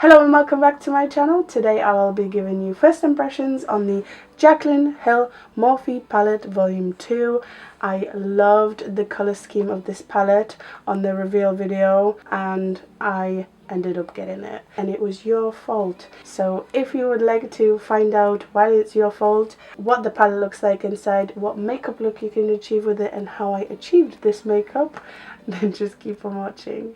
Hello and welcome back to my channel. Today I will be giving you first impressions on the Jaclyn Hill Morphe palette volume 2. I loved the colour scheme of this palette on the reveal video and I ended up getting it, and it was your fault. So if you would like to find out why it's your fault, what the palette looks like inside, what makeup look you can achieve with it, and how I achieved this makeup, then just keep on watching.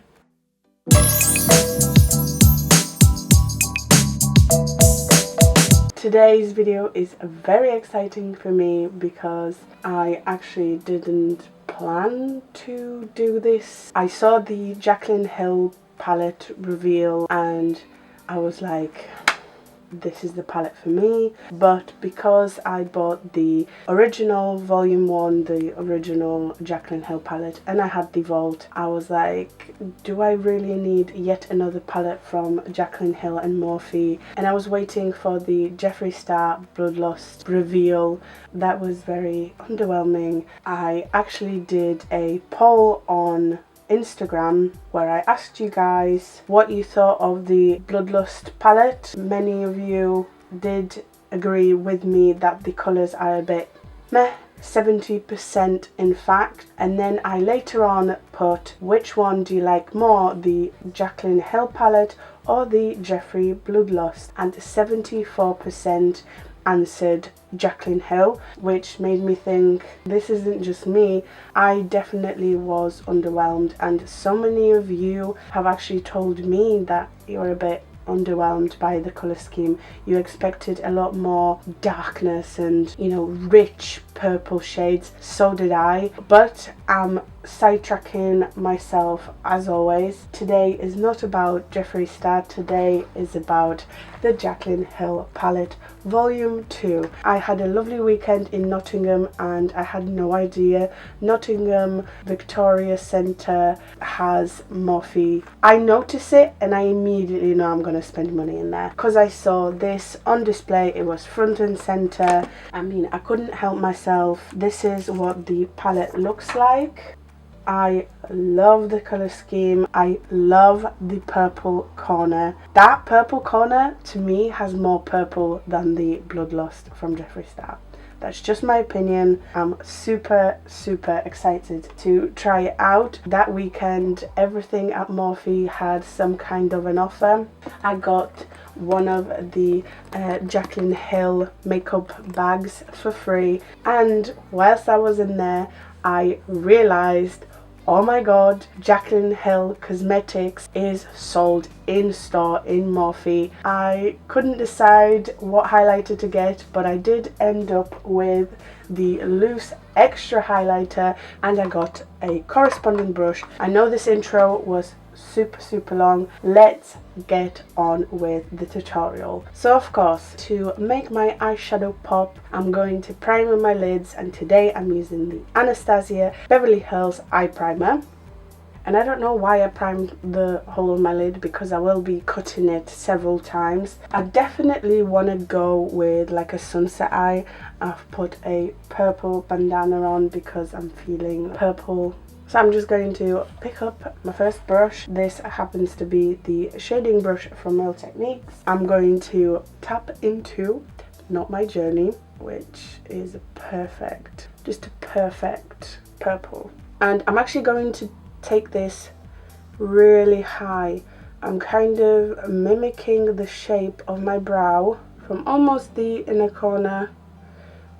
Today's video is very exciting for me because I actually didn't plan to do this. I saw the Jaclyn Hill palette reveal and I was like, this is the palette for me. But because I bought the original volume 1, the original Jaclyn Hill palette, and I had the vault, I was like, do I really need yet another palette from Jaclyn Hill and Morphe? And I was waiting for the Jeffree Star Bloodlust reveal. That was very underwhelming. I actually did a poll on Instagram where I asked you guys what you thought of the Bloodlust palette. Many of you did agree with me that the colours are a bit meh, 70% in fact. And then I later on put, which one do you like more, the Jaclyn Hill palette or the Jeffree Bloodlust? And 74% answered Jaclyn Hill, which made me think this isn't just me. I definitely was underwhelmed, and so many of you have actually told me that you're a bit underwhelmed by the colour scheme. You expected a lot more darkness and, you know, rich purple shades. So did I, but I'm sidetracking myself as always. Today is not about Jeffree Star, today is about the Jaclyn Hill palette volume 2. I had a lovely weekend in Nottingham and I had no idea Nottingham Victoria Centre has Morphe. I notice it and I immediately know I'm going to spend money in there because I saw this on display. It was front and centre. I mean, I couldn't help myself. This is what the palette looks like. I love the colour scheme. I love the purple corner. That purple corner to me has more purple than the Bloodlust from Jeffree Star. That's just my opinion. I'm super excited to try it out. That weekend everything at Morphe had some kind of an offer. I got one of the Jaclyn Hill makeup bags for free, and whilst I was in there I realised, oh my god, Jaclyn Hill Cosmetics is sold in store in Morphe. I couldn't decide what highlighter to get, but I did end up with the loose extra highlighter and I got a corresponding brush. I know this intro was super long. Let's get on with the tutorial. So of course, to make my eyeshadow pop, I'm going to primer my lids, and today I'm using the Anastasia Beverly Hills eye primer. And I don't know why I primed the whole of my lid because I will be cutting it several times. I definitely want to go with like a sunset eye. I've put a purple bandana on because I'm feeling purple. So I'm just going to pick up my first brush. This happens to be the shading brush from Real Techniques. I'm going to tap into Not My Journey, which is perfect, just a perfect purple. And I'm actually going to take this really high. I'm kind of mimicking the shape of my brow from almost the inner corner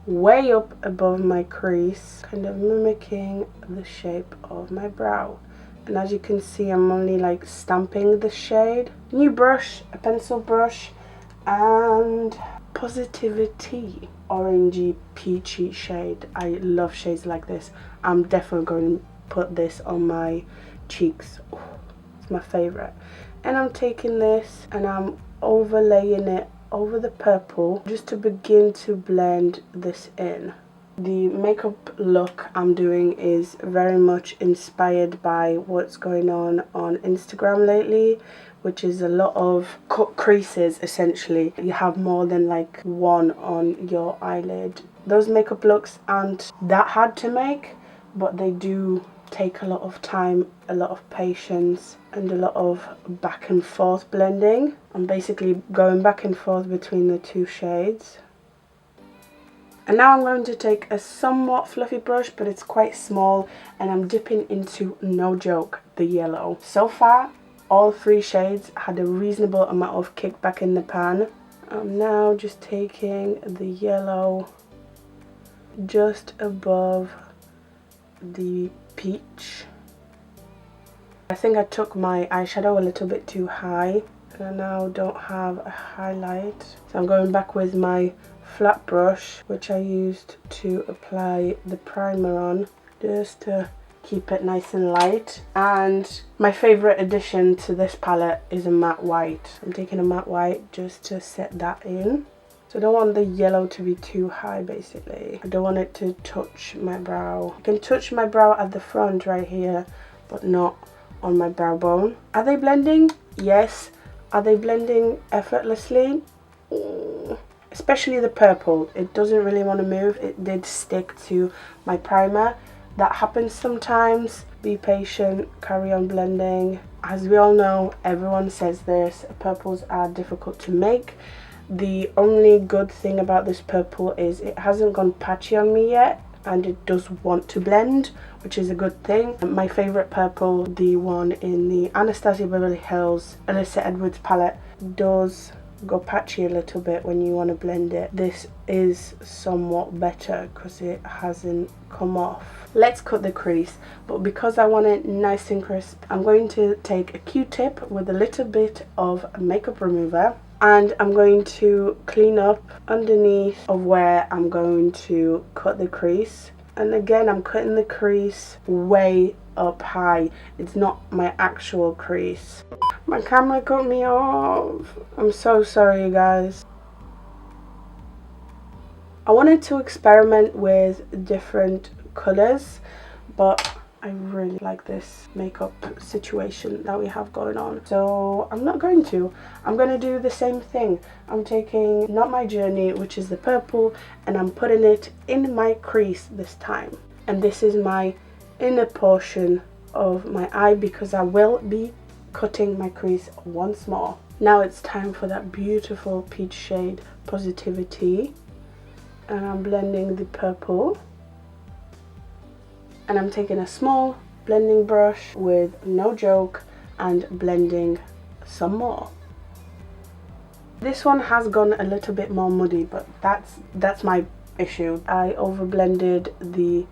way up above my crease, kind of mimicking the shape of my brow. And as you can see, I'm only like stamping the shade. New brush, a pencil brush, and Positivity orangey peachy shade. I love shades like this. I'm definitely going to put this on my cheeks. Oh, it's my favorite. And I'm taking this and I'm overlaying it over the purple just to begin to blend this in. The makeup look I'm doing is very much inspired by what's going on Instagram lately, which is a lot of cut creases essentially. You have more than like one on your eyelid. Those makeup looks aren't that hard to make, but they do take a lot of time, a lot of patience, and a lot of back and forth blending. I'm basically going back and forth between the two shades. And now I'm going to take a somewhat fluffy brush, but it's quite small, and I'm dipping into, no joke, the yellow. So far, all three shades had a reasonable amount of kickback in the pan. I'm now just taking the yellow just above the peach. I think I took my eyeshadow a little bit too high, and I now don't have a highlight. So I'm going back with my flat brush, which I used to apply the primer on, just to keep it nice and light. And my favorite addition to this palette is a matte white. I'm taking a matte white just to set that in. So I don't want the yellow to be too high, basically. I don't want it to touch my brow. I can touch my brow at the front right here, but not on my brow bone. Are they blending? Yes. Are they blending effortlessly? Especially the purple. It doesn't really want to move. It did stick to my primer. That happens sometimes. Be patient, carry on blending. As we all know, everyone says this, purples are difficult to make. The only good thing about this purple is it hasn't gone patchy on me yet, and it does want to blend, which is a good thing. My favorite purple, the one in the Anastasia Beverly Hills Alyssa Edwards palette, does go patchy a little bit when you want to blend it. This is somewhat better because it hasn't come off. Let's cut the crease, but because I want it nice and crisp, I'm going to take a Q-tip with a little bit of makeup remover, and I'm going to clean up underneath of where I'm going to cut the crease. And again, I'm cutting the crease way up high. It's not my actual crease. My camera cut me off. I'm so sorry, you guys. I wanted to experiment with different colors, but I really like this makeup situation that we have going on, so I'm not going to. I'm going to do the same thing. I'm taking Not My Journey, which is the purple, and I'm putting it in my crease this time. And this is my inner portion of my eye because I will be cutting my crease once more. Now it's time for that beautiful peach shade, Positivity, and I'm blending the purple. And I'm taking a small blending brush with No Joke and blending some more. This one has gone a little bit more muddy, but that's my issue. I over blended the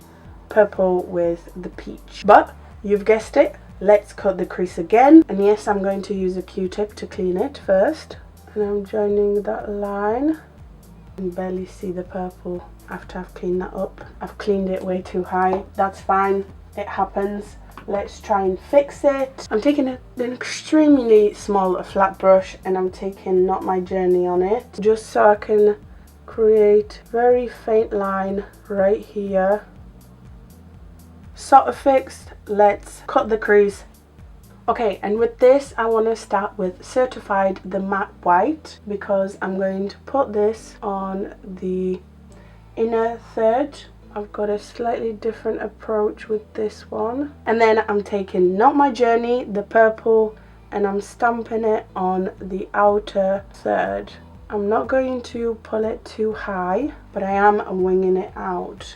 purple with the peach. But you've guessed it, let's cut the crease again. And yes, I'm going to use a Q-tip to clean it first. And I'm joining that line. You can barely see the purple after I've cleaned that up. I've cleaned it way too high. That's fine, it happens. Let's try and fix it. I'm taking an extremely small flat brush and I'm taking Not My Journey on it, just so I can create a very faint line right here. Sort of fixed. Let's cut the crease. Okay, and with this I want to start with Certified the Matte White, because I'm going to put this on the inner third. I've got a slightly different approach with this one. And then I'm taking Not My Journey, the purple, and I'm stamping it on the outer third. I'm not going to pull it too high, but I am winging it out.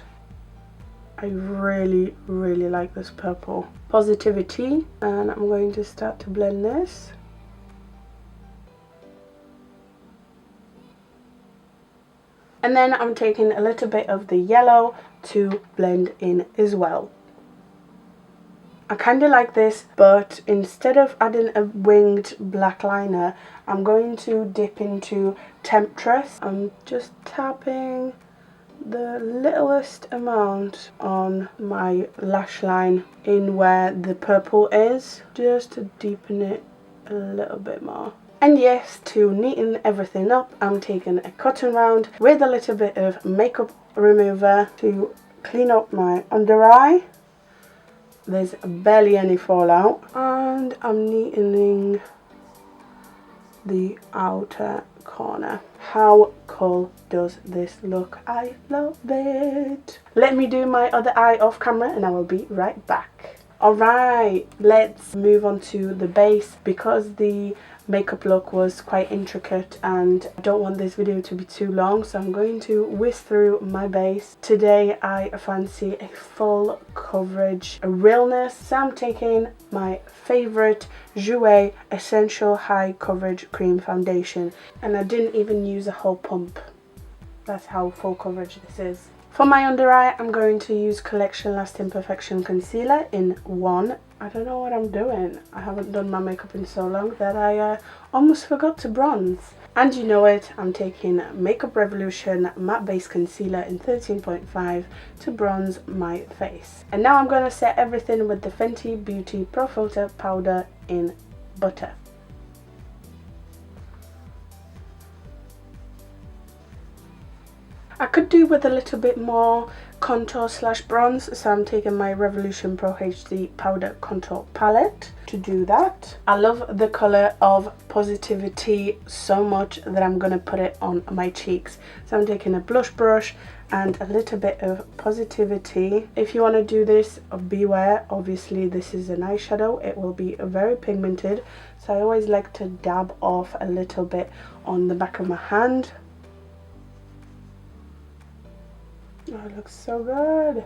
I really like this purple. Positivity, and I'm going to start to blend this. And then I'm taking a little bit of the yellow to blend in as well. I kind of like this, but instead of adding a winged black liner, I'm going to dip into Temptress. I'm just tapping the littlest amount on my lash line in where the purple is, just to deepen it a little bit more. And yes, to neaten everything up, I'm taking a cotton round with a little bit of makeup remover to clean up my under eye. There's barely any fallout, and I'm neatening the outer corner. How cool does this look? I love it. Let me do my other eye off camera and I will be right back. Alright, let's move on to the base. Because the makeup look was quite intricate and I don't want this video to be too long, so I'm going to whisk through my base. Today I fancy a full coverage, a realness, so I'm taking my favorite Jouer Essential High Coverage Cream Foundation, and I didn't even use a whole pump. That's how full coverage this is. For my under eye, I'm going to use Collection Lasting Perfection Concealer in 1. I don't know what I'm doing. I haven't done my makeup in so long that I almost forgot to bronze. And you know it, I'm taking Makeup Revolution Matte Base Concealer in 13.5 to bronze my face. And now I'm going to set everything with the Fenty Beauty Pro Filter Powder in Butter. I could do with a little bit more contour slash bronze, so I'm taking my Revolution Pro HD Powder Contour Palette to do that. I love the colour of Positivity so much that I'm going to put it on my cheeks. So I'm taking a blush brush and a little bit of Positivity. If you want to do this, beware, obviously this is an eyeshadow, it will be very pigmented, so I always like to dab off a little bit on the back of my hand. Oh, it looks so good.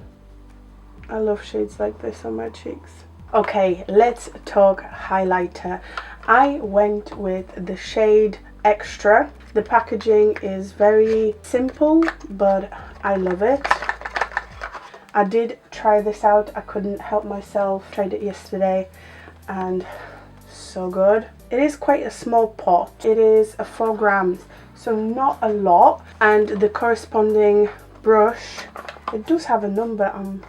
I love shades like this on my cheeks. Okay, let's talk highlighter. I went with the shade Extra. The packaging is very simple, but I love it. I did try this out. I couldn't help myself. Tried it yesterday and so good. It is quite a small pot. It is 4 grams, so not a lot. And the corresponding brush, it does have a number on,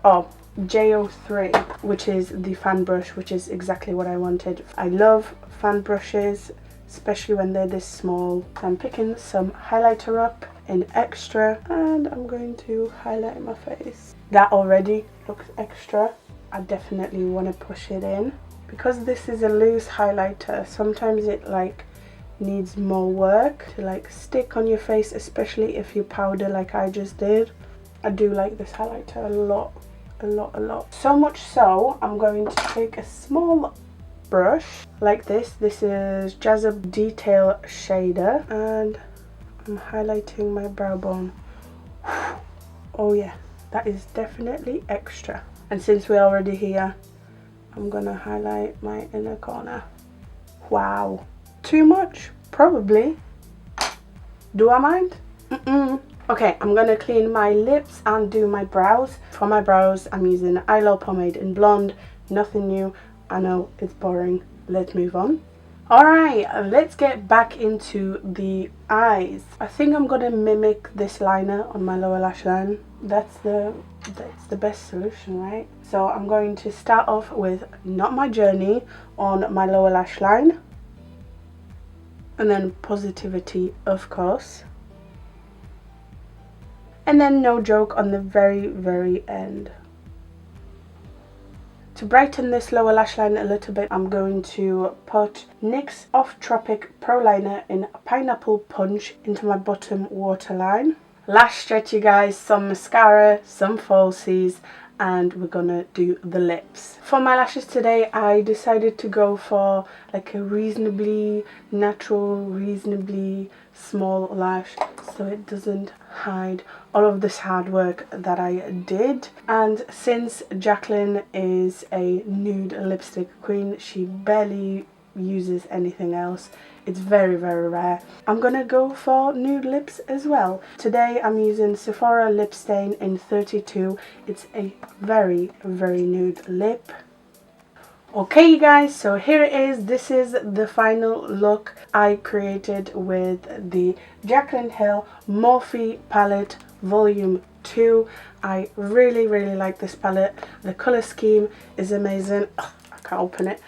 oh, J03, which is the fan brush, which is exactly what I wanted. I love fan brushes, especially when they're this small. So I'm picking some highlighter up in Extra and I'm going to highlight my face. That already looks extra. I definitely want to push it in. Because this is a loose highlighter, sometimes it like needs more work to like stick on your face, especially if you powder like I just did. I do like this highlighter a lot. So much so, I'm going to take a small brush like this. This is Jazz Detail Shader and I'm highlighting my brow bone. Oh yeah, that is definitely extra. And since we're already here, I'm gonna highlight my inner corner. Wow. Too much? Probably. Do I mind? Okay, I'm gonna clean my lips and do my brows. For my brows, I'm using Eyelash Pomade in Blonde. Nothing new. I know it's boring. Let's move on. Alright, let's get back into the eyes. I think I'm gonna mimic this liner on my lower lash line. That's the best solution, right? So I'm going to start off with Not My Journey on my lower lash line. And then Positivity, of course. And then No Joke on the very end. To brighten this lower lash line a little bit, I'm going to put NYX Off Tropic Pro Liner in Pineapple Punch into my bottom waterline. Lash stretch, you guys, some mascara, some falsies, and we're gonna do the lips. For my lashes today, I decided to go for like a reasonably natural, reasonably small lash so it doesn't hide all of this hard work that I did. And since Jaclyn is a nude lipstick queen, she barely uses anything else. It's very rare. I'm gonna go for nude lips as well. Today I'm using Sephora Lip Stain in 32. It's a very nude lip. Okay, you guys, so here it is. This is the final look I created with the Jaclyn Hill Morphe palette volume 2. I really like this palette. The color scheme is amazing. Ugh, I can't open it.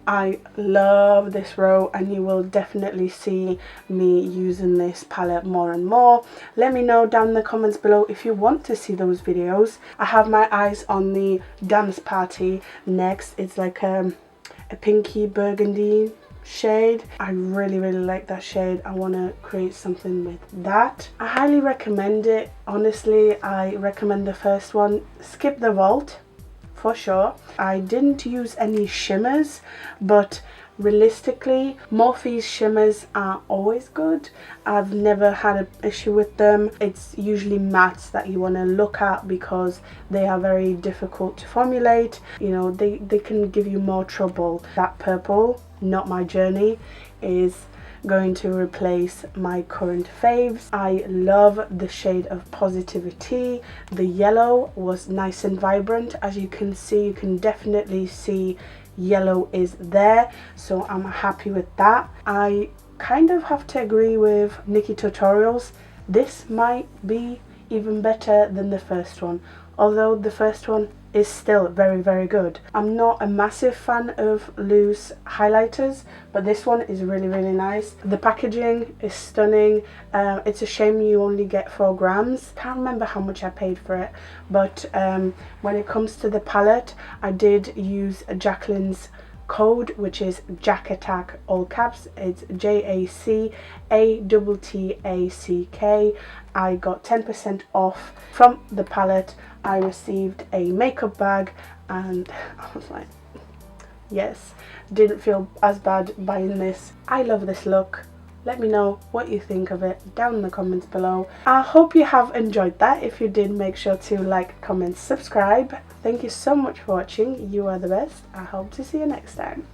I love this row, and you will definitely see me using this palette more and more. Let me know down in the comments below if you want to see those videos. I have my eyes on the Dance Party next. It's like a pinky burgundy shade. I really like that shade. I want to create something with that. I highly recommend it. Honestly, I recommend the first one. Skip the Vault for sure. I didn't use any shimmers, but realistically, Morphe's shimmers are always good. I've never had an issue with them. It's usually mattes that you want to look at because they are very difficult to formulate. You know, they can give you more trouble. That purple, Not My Journey, is going to replace my current faves. I love the shade of Positivity. The yellow was nice and vibrant. As you can see, you can definitely see yellow is there, so I'm happy with that. I kind of have to agree with Nikki Tutorials. This might be even better than the first one, although the first one is still very, very good. I'm not a massive fan of loose highlighters, but this one is really, really nice. The packaging is stunning. It's a shame you only get 4 grams. Can't remember how much I paid for it, but when it comes to the palette, I did use Jaclyn's code, which is JACATACK, all caps. It's JACATTACK. I got 10% off from the palette. I received a makeup bag and I was like, yes, didn't feel as bad buying this. I love this look. Let me know what you think of it down in the comments below. I hope you have enjoyed that. If you did, make sure to like, comment, subscribe. Thank you so much for watching. You are the best. I hope to see you next time.